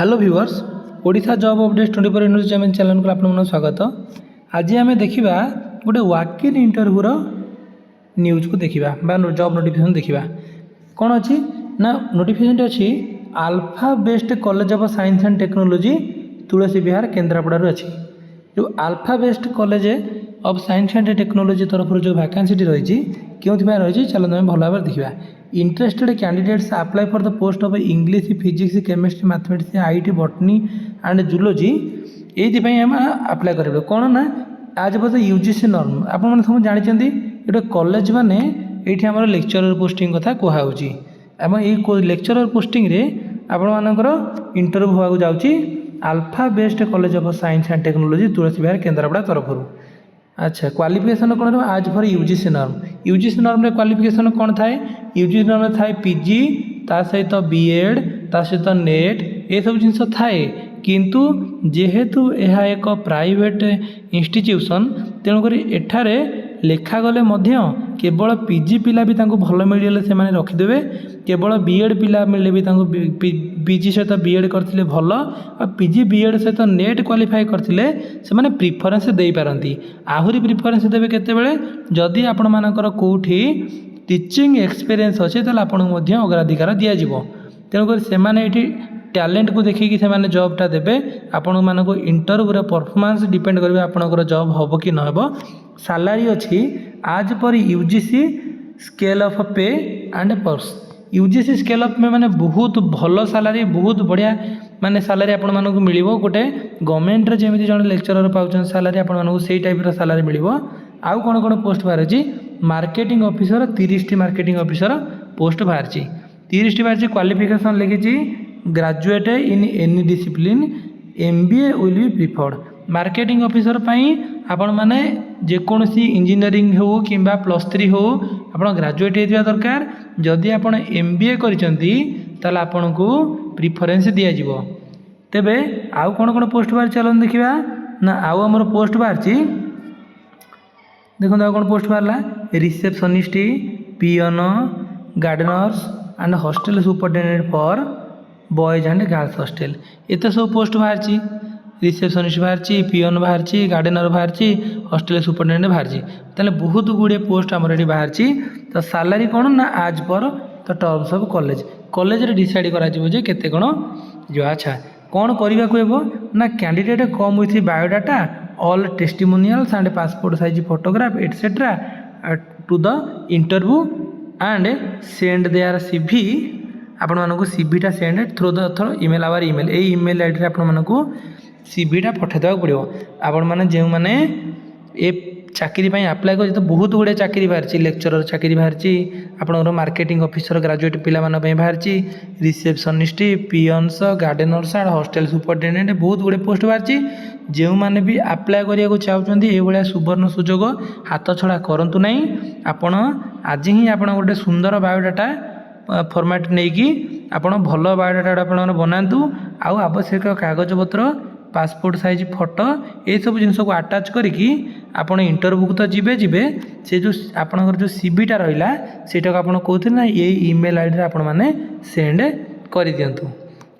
Hello viewers Odisha job update 24 news channel को आपको स्वागत। आज आम देखा गोटे वाक इन इंटरव्यूर न्यूज को देखा जॉब नोटिफिकेशन देखा कौन अच्छी ना नोटिफिकेशन अच्छी alpha based college of science and technology Tulsi Vihar Kendrapara अच्छी। जो alpha based college of science and technology तरफ जो वैकेंसी रही क्यों रही चलो आम भल भाव देखा। Interested candidates apply for the post of English physics chemistry mathematics IT botany and zoology ये अप्लाई करेंगे कौन ना आज पर यूजीसी नॉर्म आप सब जानते ये कॉलेज मैंने ये आम लेक्चरर पोस्टिंग कथा कहूँ लेक्चरर पोस्टिंग रे आपर इंटरव्यू होगा जाऊँगी alpha based college of science and technology Tulsi Vihar Kendrapara तरफ। अच्छा क्वालिफिकेशन कौन रहा आज फॉर यूजीसी नॉर्म रे क्वालिफिकेशन कौन थाए यूजीसी नॉर्म में थाए पीजी ता सहित बीएड ता सहित नेट ये सब जिनस थाए किंतु जेहेतु यह एक प्राइवेट इंस्टीट्यूशन तेणुक एठारे लेखागले केवल पीजी पिला भी भल मिलले से रखिदेवे केवल बीएड पिला मिले भी पीजी सहित बीएड करते भल और पीजी बीएड सहित नेट क्वालिफाई करते से प्रिफरेन्स दे पारती आहरी प्रिफरेन्स देवे केतेबेले जदि आपण मानकर कोठी टीचिंग एक्सपीरियंस अच्छे तो आपको अग्राधिकार दिज्व तेणुक से टैलेंट को देखिए से जॉबटा देवे आपण मानक इंटरव्यू परफॉर्मेंस डिपेंड करेंगे आपंकर जॉब हम कि न हो। सैलरी अच्छी आज पर यूजीसी स्केल ऑफ पे and purse UGC scale of में माने बहुत भल सैलरी बहुत बढ़िया माने सैलरी आपण मानक मिल गोटे गवर्नमेंट रे जेमिति जन लेक्चरर पाउछन सैलरी आपण मानक सेई टाइप रो सैलरी मिल। आउ कौन कौन पोस्ट बाहर अच्छी marketing officer 30 marketing officer post बाहर 30 बाहर क्वालिफिकेशन लिखी graduate in any discipline MBA will be preferred. Marketing officer आपण माने जेकोसी इंजीनियरिंग हो कि +3 हो आप ग्रेजुएट होता दरकार जदि आप एमबीए करिसेंती ताले आपन को प्रिफरेन्स दिज्व। तेबे आउ कौन कौन पोस्ट बाहर चलन देखा ना आउ आमर पोस्ट बाहर देखो आउ कौन पोस्ट बाहर receptionist peon gardeners and hostel superintendent for boys and girls hostel एत सब पोस्ट बाहर रिसेप्शनिस्ट बाहर पियन बाहर गार्डनर बाहर हॉस्टल सुपरटेडेंट बाहर ताले बहुत गुड़े पोस्ट आमर ये बाहर। तो सैलरी कौन ना आज पर तो टर्म्स ऑफ कॉलेज रे डिसाइड करा जे केते कौन जो। अच्छा कौन करने को ना candidate come with biodata all testimonials and passport size photograph etcetera to the interview and send their CV आपण मानक सीवीटा send through the email our email a email ID आपण मानक सीवीटा पठाइदेवा पड़ो आपण मैंने जो मैंने ए चाकरी अप्लाई कर तो बहुत गुड़े चाकरी बाहर लेक्चरर चाकरी बाहर आपंकर मार्केटिंग ऑफिसर ग्रेजुएट पिला बाहर रिसेप्शनिस्ट पियन्स गार्डनर्स एंड हॉस्टल सुपरटेडेंट बहुत गुड़े पोस्ट बाहर जो मैंने भी अप्लाई करने चाहते ये सुवर्ण सुजोग हाथ छड़ा करूँ ना आपण आज ही आप गोटे सुंदर बायोडाटा फॉर्मेट नहीं कि आपण भल बायोडाटा आप बनातु आउ आवश्यक कागज पत्र पासपोर्ट साइज फोटो ये सब जिन को आटाच करिकी आपण इंटरव्यू को तो जीवे से जो आपणकर जो सीवीटा रहा सेटा आप कहते ना ये ईमेल आईडी आपण मैंने सेंड कर दिंतु।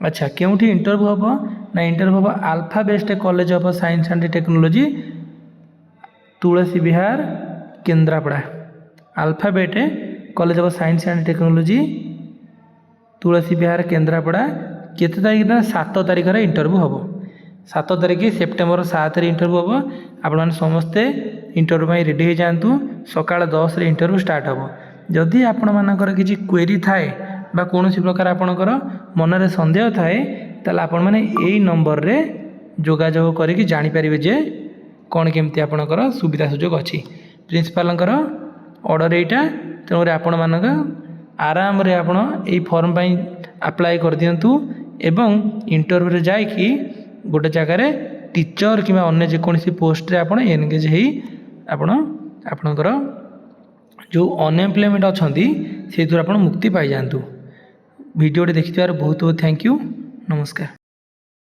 अच्छा क्योंठी इंटरव्यू हम ना इंटरव्यू हम alpha based college of science and technology Tulsi Vihar Kendrapara alphabet college of science and technology Tulsi Vihar Kendrapara केते तारीख ना 7 तारीख इंटरव्यू हम 7 तारीख सेप्टेम्बर 7 इंटरव्यू हम आपण समस्ते इंटरव्यू रेडी हो जातु सकाल 10 इंटरव्यू स्टार्ट हम। जदि आपण मानकर किसी क्वेरी थाए बा कौन प्रकार आपणकर मनरे संदेह थाए ताले आपण माने एई नंबर रे जोगाजोग करिक जानि परिबे जे कौन केमती आपणकर सुविधा सुजोग अच्छी प्रिंसिपालंकर ऑर्डर एटा तेणुक आपण मानक आराम रे आपण एई फॉर्म पई अप्लाई कर दियंतु एवं इंटरव्यू रे जाय कि गोटे जगार टीचर कि अन्य जेकोसी पोस्ट रे आपण एनगेज होई आपणकर जो अनएम्प्लॉयमेंट अच्छी से मुक्ति पाई जातु। वीडियो देखिथिबार बहुत बहुत थैंक यू नमस्कार।